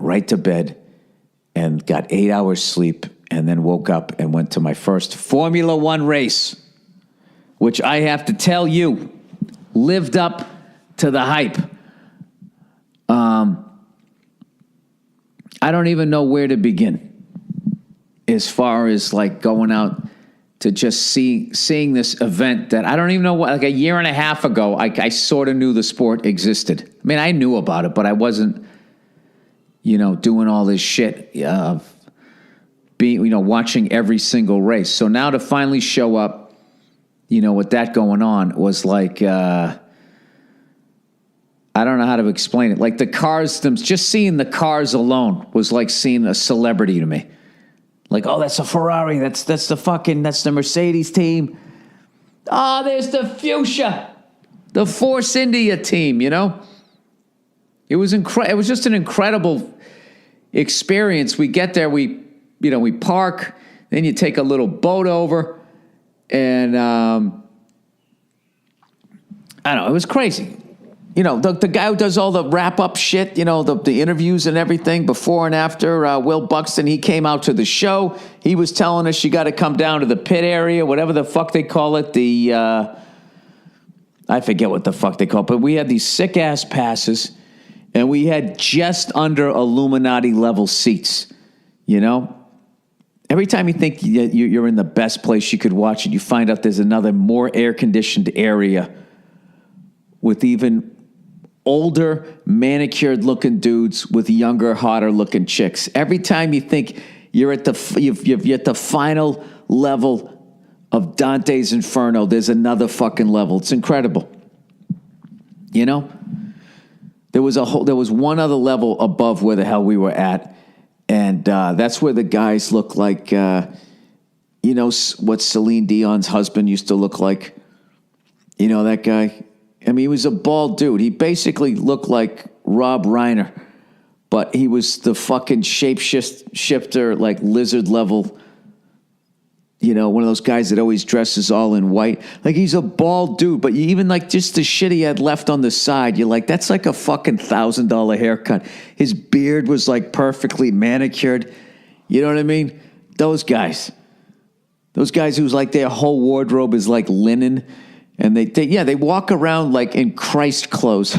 right to bed and got 8 hours sleep and then woke up and went to my first Formula One race, which I have to tell you, lived up to the hype. I don't even know where to begin as far as like going out to just seeing this event that I don't even know what, like a year and a half ago, I sort of knew the sport existed. I mean, I knew about it, but I wasn't, doing all this shit of being, watching every single race. So now to finally show up, with that going on was like, I don't know how to explain it. Like the cars, just seeing the cars alone was like seeing a celebrity to me. Like, oh, that's a Ferrari. That's the Mercedes team. Oh, there's the Fuchsia, the Force India team. It was It was just an incredible experience. We get there, we park, then you take a little boat over, and I don't know. It was crazy. The guy who does all the wrap-up shit, the interviews and everything before and after, Will Buxton, he came out to the show. He was telling us you got to come down to the pit area, whatever the fuck they call it. I forget what the fuck they call it, but we had these sick-ass passes, and we had just under Illuminati-level seats, Every time you think you're in the best place you could watch it, you find out there's another more air-conditioned area with even older, manicured-looking dudes with younger, hotter-looking chicks. Every time you think you're at the final level of Dante's Inferno, there's another fucking level. It's incredible. There was one other level above where the hell we were at, and that's where the guys look like, what Celine Dion's husband used to look like. That guy. I mean, he was a bald dude. He basically looked like Rob Reiner, but he was the fucking shapeshifter, like lizard level, one of those guys that always dresses all in white. Like, he's a bald dude, but you even like just the shit he had left on the side, you're like, that's like a fucking $1,000 haircut. His beard was like perfectly manicured. You know what I mean? Those guys who's like their whole wardrobe is like linen. And they walk around like in Christ clothes.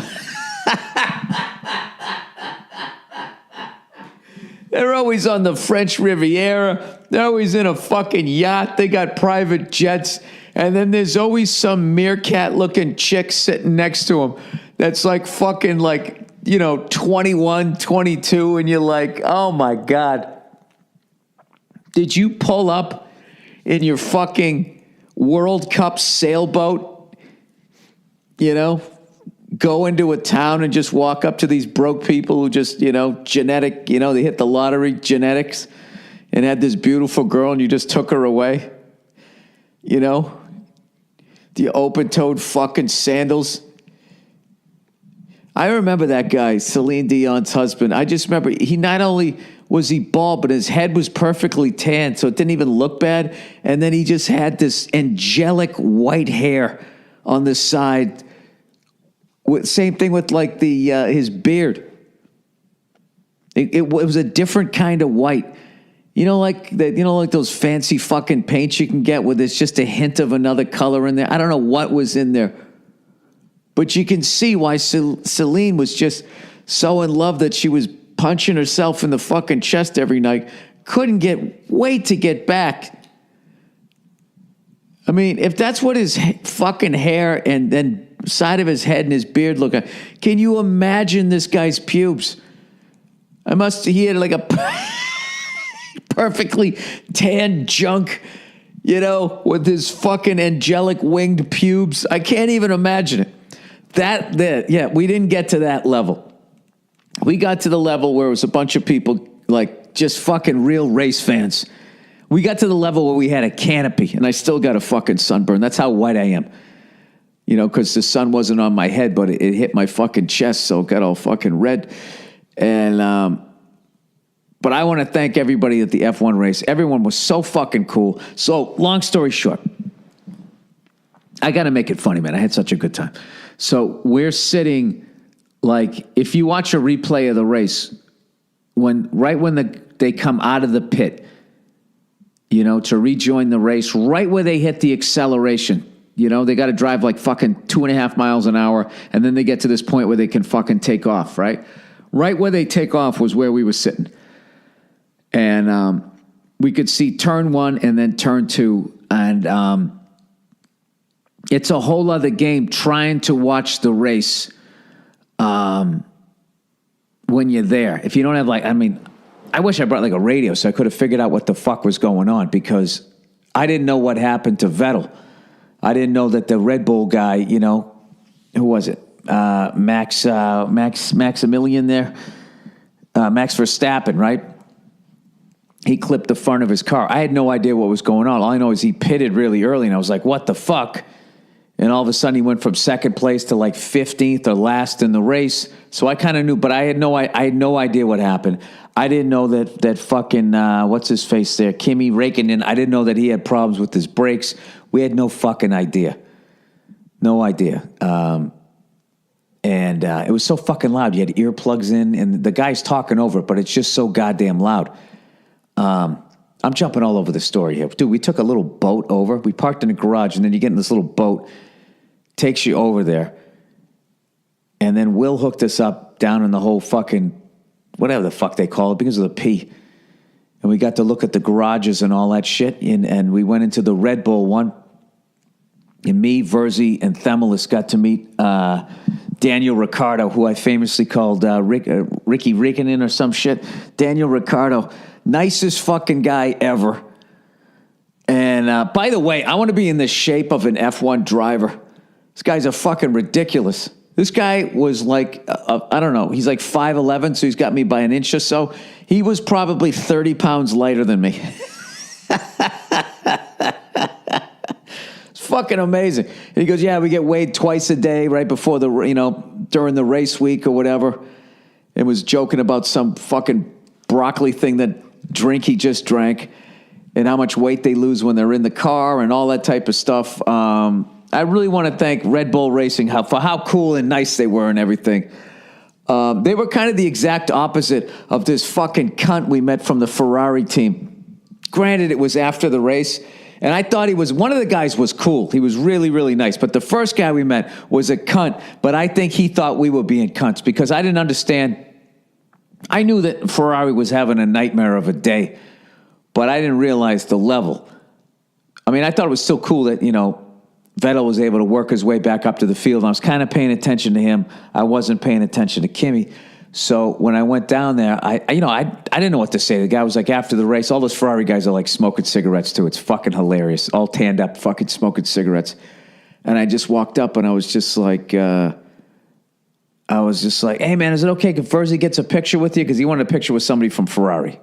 They're always on the French Riviera. They're always in a fucking yacht. They got private jets. And then there's always some meerkat-looking chick sitting next to them that's like fucking like, 21, 22. And you're like, oh my God. Did you pull up in your fucking World Cup sailboat, go into a town and just walk up to these broke people who just, genetic, they hit the lottery, genetics, and had this beautiful girl and you just took her away? The open-toed fucking sandals. I remember that guy, Celine Dion's husband. I just remember he not only was he bald, but his head was perfectly tan, so it didn't even look bad. And then he just had this angelic white hair on the side. Same thing with like his beard. It was a different kind of white. Like those fancy fucking paints you can get where there's just a hint of another color in there. I don't know what was in there, but you can see why Celine was just so in love that she was punching herself in the fucking chest every night. Couldn't wait to get back. I mean, if that's what his fucking hair and then side of his head and his beard look like, can you imagine this guy's pubes? He had like a perfectly tan junk, with his fucking angelic winged pubes. I can't even imagine it. We didn't get to that level. We got to the level where it was a bunch of people, like, just fucking real race fans. We got to the level where we had a canopy, and I still got a fucking sunburn. That's how white I am. Because the sun wasn't on my head, but it hit my fucking chest, so it got all fucking red. And, but I want to thank everybody at the F1 race. Everyone was so fucking cool. So, long story short, I got to make it funny, man. I had such a good time. So, we're sitting... Like, if you watch a replay of the race, when they come out of the pit, you know, to rejoin the race, right where they hit the acceleration. You know, they got to drive like fucking 2.5 miles an hour, and then they get to this point where they can fucking take off, right? Right where they take off was where we were sitting. And we could see turn 1 and then turn 2. And it's a whole other game trying to watch the race when you're there. If you don't have I wish I brought like a radio so I could have figured out what the fuck was going on, because I didn't know what happened to Vettel. I didn't know that the Red Bull guy, you know, who was it? Maximilian there? Max Verstappen, right? He clipped the front of his car. I had no idea what was going on. All I know is he pitted really early, and I was like, what the fuck? And all of a sudden he went from second place to like 15th or last in the race. So I kind of knew, but I had no idea what happened. I didn't know that fucking, what's his face there? Kimi Räikkönen. I didn't know that he had problems with his brakes. We had no fucking idea. No idea. And it was so fucking loud. You had earplugs in, and the guy's talking over it, but it's just so goddamn loud. I'm jumping all over the story here. Dude, we took a little boat over. We parked in a garage, and then you get in this little boat, takes you over there. And then Will hooked us up down in the whole fucking, whatever the fuck they call it, because of the P. And we got to look at the garages and all that shit. And we went into the Red Bull one. And me, Verzi, and Themelis got to meet Daniel Ricciardo, who I famously called Ricky Räikkönen or some shit. Daniel Ricciardo. Nicest fucking guy ever. And by the way, I want to be in the shape of an F1 driver. This guy's a fucking ridiculous. This guy was like, I don't know, he's like 5'11", so he's got me by an inch or so. He was probably 30 pounds lighter than me. It's fucking amazing. And he goes, yeah, we get weighed twice a day right before the, you know, during the race week or whatever. And was joking about some fucking broccoli thing, that drink he just drank, and how much weight they lose when they're in the car and all that type of stuff. I really want to thank Red Bull Racing for how cool and nice they were and everything. They were kind of the exact opposite of this fucking cunt we met from the Ferrari team. Granted, it was after the race, and I thought one of the guys was cool. He was really, really nice. But the first guy we met was a cunt, but I think he thought we were being cunts because I didn't understand. I knew that Ferrari was having a nightmare of a day, but I didn't realize the level. I mean, I thought it was still cool that, you know, Vettel was able to work his way back up to the field. And I was kind of paying attention to him. I wasn't paying attention to Kimi. So when I went down there, I didn't know what to say. The guy was like, after the race, all those Ferrari guys are like smoking cigarettes too. It's fucking hilarious. All tanned up, fucking smoking cigarettes. And I just walked up and I was just like, hey man, is it okay if Verzi gets a picture with you? Because he wanted a picture with somebody from Ferrari.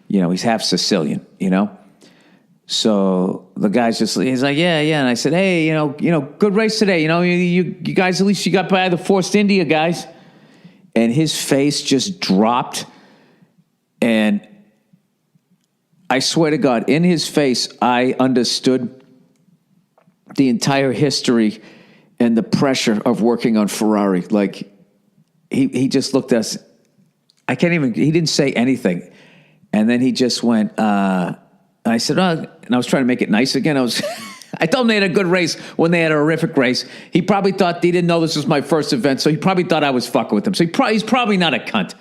You know, he's half Sicilian, you know? So the guy's he's like, yeah. And I said, hey, you know, good race today. You know, you guys, at least you got by the Forced India guys. And his face just dropped. And I swear to God, in his face, I understood the entire history and the pressure of working on Ferrari. Like, he just looked at us. He didn't say anything. And then he just went, and I said, and I was trying to make it nice again. I told him they had a good race when they had a horrific race. He probably thought, he didn't know this was my first event, so he probably thought I was fucking with him. So he's probably not a cunt.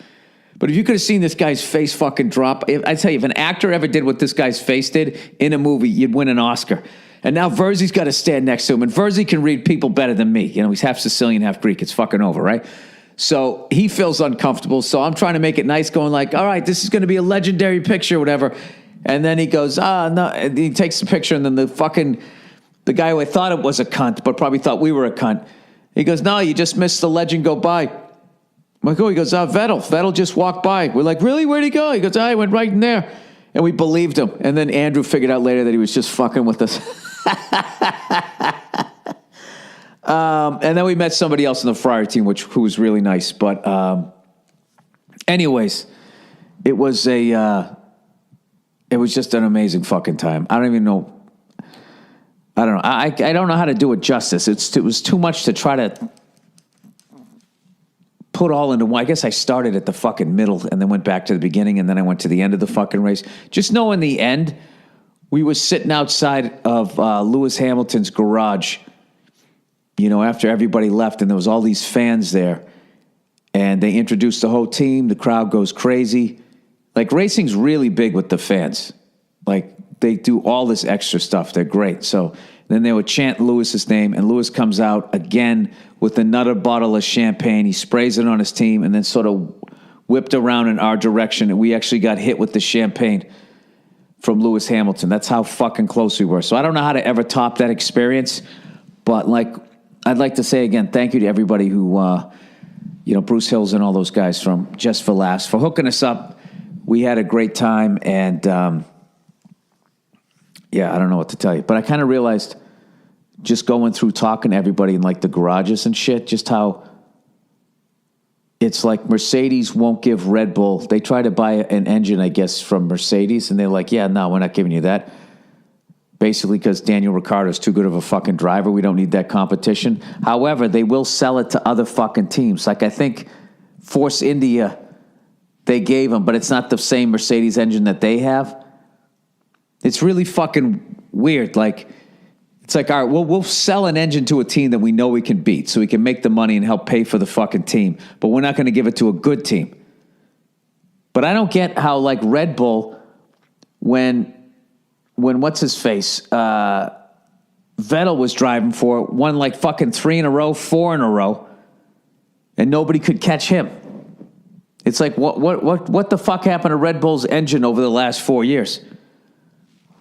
But if you could have seen this guy's face fucking drop, I tell you, if an actor ever did what this guy's face did in a movie, you'd win an Oscar. And now Verzi's got to stand next to him, and Verzi can read people better than me. You know, he's half Sicilian, half Greek. It's fucking over, right? So he feels uncomfortable, so I'm trying to make it nice, going like, all right, this is going to be a legendary picture, whatever. And then he goes, no. And he takes the picture, and then the guy who I thought it was a cunt, but probably thought we were a cunt, he goes, no, you just missed the legend go by. I'm like, oh, he goes, Vettel. Vettel just walked by. We're like, really? Where'd he go? He goes, he went right in there. And we believed him. And then Andrew figured out later that he was just fucking with us. And then we met somebody else in the Ferrari team, who was really nice. But anyways, it was just an amazing fucking time. I don't even know. I don't know. I don't know how to do it justice. It was too much to try to put all into one. I guess I started at the fucking middle and then went back to the beginning and then I went to the end of the fucking race. Just know in the end, we were sitting outside of Lewis Hamilton's garage, after everybody left and there was all these fans there and they introduced the whole team. The crowd goes crazy. Like racing's really big with the fans. Like they do all this extra stuff. They're great. So then they would chant Lewis's name, and Lewis comes out again with another bottle of champagne. He sprays it on his team and then sort of whipped around in our direction, and we actually got hit with the champagne from Lewis Hamilton. That's how fucking close we were. So I don't know how to ever top that experience, but I'd like to say again, thank you to everybody who, Bruce Hills and all those guys from Just for Laughs for hooking us up. We had a great time, and I don't know what to tell you. But I kind of realized just going through talking to everybody in the garages and shit, just how it's like Mercedes won't give Red Bull. They try to buy an engine, I guess, from Mercedes, and they're like, yeah, no, we're not giving you that. Basically because Daniel Ricciardo's too good of a fucking driver. We don't need that competition. However, they will sell it to other fucking teams. Like I think Force India, they gave them, but it's not the same Mercedes engine that they have. It's really fucking weird. It's like, all right, we'll sell an engine to a team that we know we can beat so we can make the money and help pay for the fucking team, but we're not going to give it to a good team. But I don't get how, Red Bull, when what's his face, Vettel was driving for it, won fucking 3 in a row, 4 in a row, and nobody could catch him. It's like, what the fuck happened to Red Bull's engine over the last 4 years?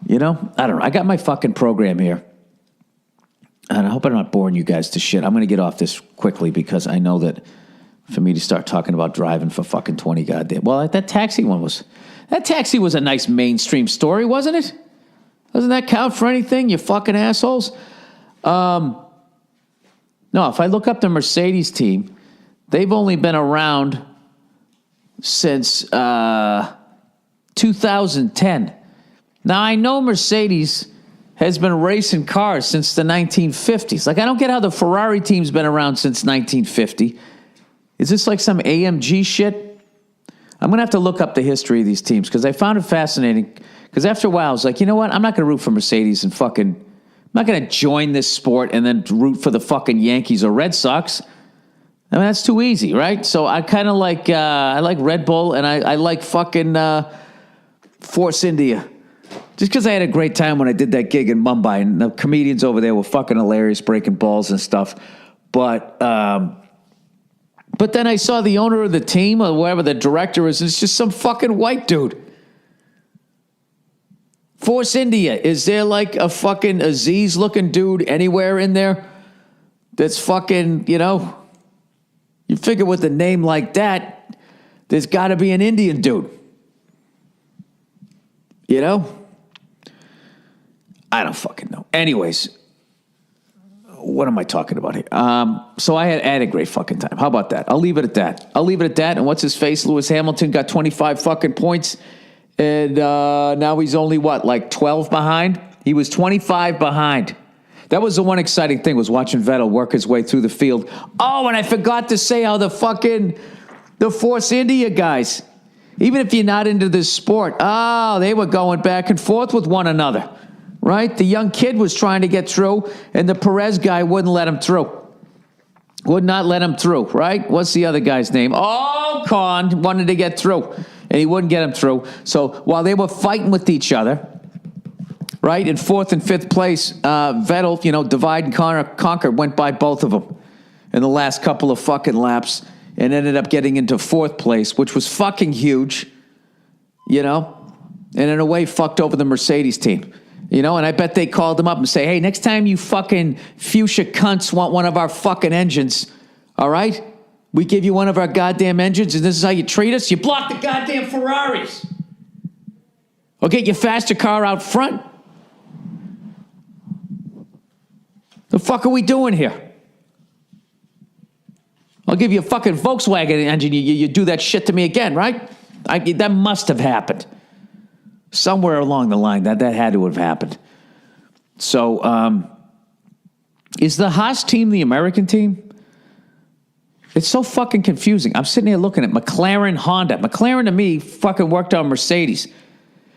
I don't know. I got my fucking program here. And I hope I'm not boring you guys to shit. I'm going to get off this quickly because I know that for me to start talking about driving for fucking 20 goddamn... Well, that taxi was a nice mainstream story, wasn't it? Doesn't that count for anything, you fucking assholes? No, if I look up the Mercedes team, they've only been around since 2010. Now, I know Mercedes has been racing cars since the 1950s. I don't get how the Ferrari team's been around since 1950. Is this some AMG shit? I'm going to have to look up the history of these teams because I found it fascinating. Because after a while, I was like, you know what? I'm not going to root for Mercedes and I'm not going to join this sport and then root for the fucking Yankees or Red Sox. I mean, that's too easy, right? So I kind of I like Red Bull and I like fucking Force India. Just because I had a great time when I did that gig in Mumbai, and the comedians over there were fucking hilarious, breaking balls and stuff. But then I saw the owner of the team, or whatever the director is, it's just some fucking white dude. Force India, is there a fucking Aziz-looking dude anywhere in there that's fucking, you figure with a name like that, there's got to be an Indian dude. I don't fucking know. Anyways, what am I talking about here? So I had a great fucking time. How about that? I'll leave it at that. And what's his face? Lewis Hamilton got 25 fucking points. And now he's only 12 behind? He was 25 behind. That was the one exciting thing, was watching Vettel work his way through the field. Oh, and I forgot to say how the Force India guys, even if you're not into this sport, they were going back and forth with one another. Right? The young kid was trying to get through, and the Perez guy wouldn't let him through. Would not let him through, right? What's the other guy's name? Oh, Khan wanted to get through, and he wouldn't get him through. So while they were fighting with each other, right, in 4th and 5th place, Vettel, divide and conquer, went by both of them in the last couple of fucking laps and ended up getting into 4th place, which was fucking huge, and in a way fucked over the Mercedes team. And I bet they called him up and say, hey, next time you fucking fuchsia cunts want one of our fucking engines, all right? We give you one of our goddamn engines and this is how you treat us? You block the goddamn Ferraris. Or get your faster car out front. The fuck are we doing here? I'll give you a fucking Volkswagen engine. You do that shit to me again, right? That must have happened. Somewhere along the line, that had to have happened. So, is the Haas team the American team? It's so fucking confusing. I'm sitting here looking at McLaren, Honda. McLaren to me fucking worked on Mercedes.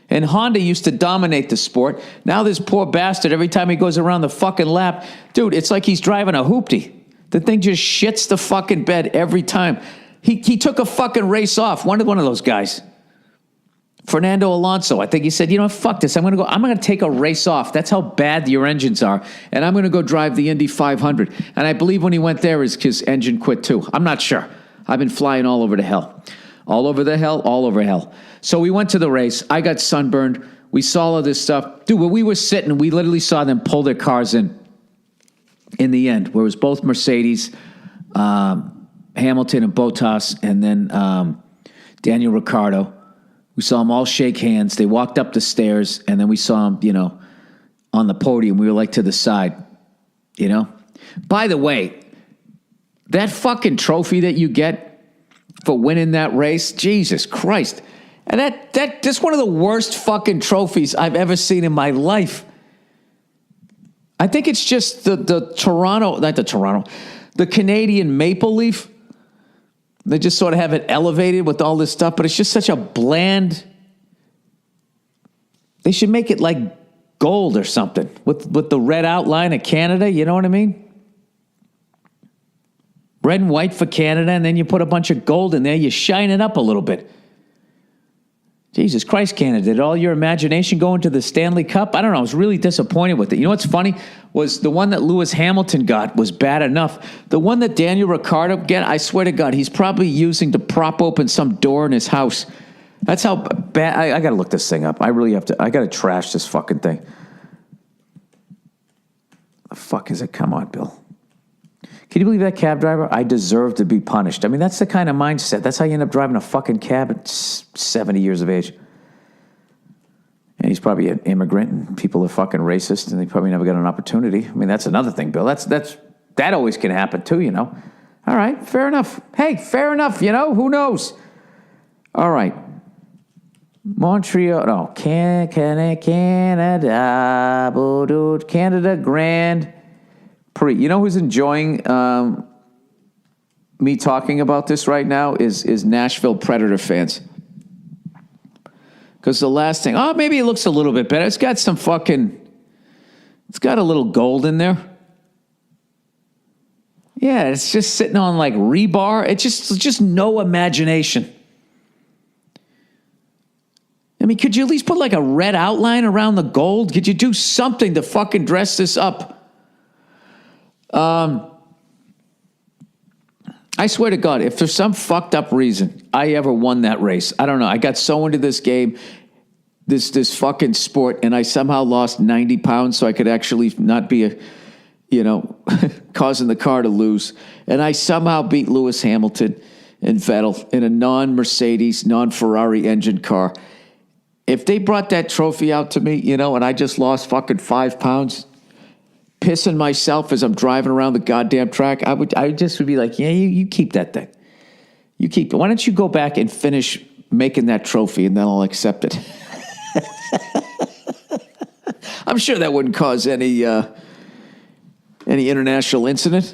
And Honda used to dominate the sport. Now this poor bastard, every time he goes around the fucking lap, dude, it's like he's driving a hoopty. The thing just shits the fucking bed every time. He took a fucking race off. One of those guys. Fernando Alonso. I think he said, you know what, fuck this. I'm going to take a race off. That's how bad your engines are. And I'm going to go drive the Indy 500. And I believe when he went there, his engine quit too. I'm not sure. I've been flying all over the hell. All over the hell, all over hell. So we went to the race. I got sunburned. We saw all this stuff. Dude, when we were sitting, we literally saw them pull their cars in the end, where it was both Mercedes, Hamilton and Bottas, and then Daniel Ricciardo. We saw them all shake hands. They walked up the stairs, and then we saw them, on the podium. We were like to the side, By the way, that fucking trophy that you get for winning that race, Jesus Christ. And that's one of the worst fucking trophies I've ever seen in my life. I think it's just the Canadian maple leaf. They just sort of have it elevated with all this stuff, but it's just such a bland. They should make it like gold or something with the red outline of Canada. You know what I mean? Red and white for Canada, and then you put a bunch of gold in there. You shine it up a little bit. Jesus Christ, Canada, did all your imagination go into the Stanley Cup? I don't know. I was really disappointed with it. You know what's funny? Was the one that Lewis Hamilton got was bad enough. The one that Daniel Ricciardo got, I swear to God, he's probably using to prop open some door in his house. That's how bad. I got to look this thing up. I really have to. I got to trash this fucking thing. The fuck is it? Come on, Bill. Can you believe that cab driver? I deserve to be punished. I mean, that's the kind of mindset. That's how you end up driving a fucking cab at 70 years of age. And he's probably an immigrant, and people are fucking racist, and they probably never got an opportunity. I mean, that's another thing, Bill. That always can happen too, All right, fair enough. Hey, fair enough, Who knows? All right. Canada Grand Prix. You know who's enjoying me talking about this right now is Nashville Predator fans. Because the last thing, maybe it looks a little bit better. It's got a little gold in there. Yeah, it's just sitting on like rebar. It's just no imagination. I mean, could you at least put like a red outline around the gold? Could you do something to fucking dress this up? I swear to God, if there's some fucked up reason I ever won that race, I don't know. I got so into this game, this fucking sport, and I somehow lost 90 pounds so I could actually not be causing the car to lose. And I somehow beat Lewis Hamilton and Vettel in a non-Mercedes, non-Ferrari engine car. If they brought that trophy out to me, and I just lost fucking 5 pounds, pissing myself as I'm driving around the goddamn track, I just would be like, yeah, you keep that thing. You keep it. Why don't you go back and finish making that trophy, and then I'll accept it. I'm sure that wouldn't cause any international incident.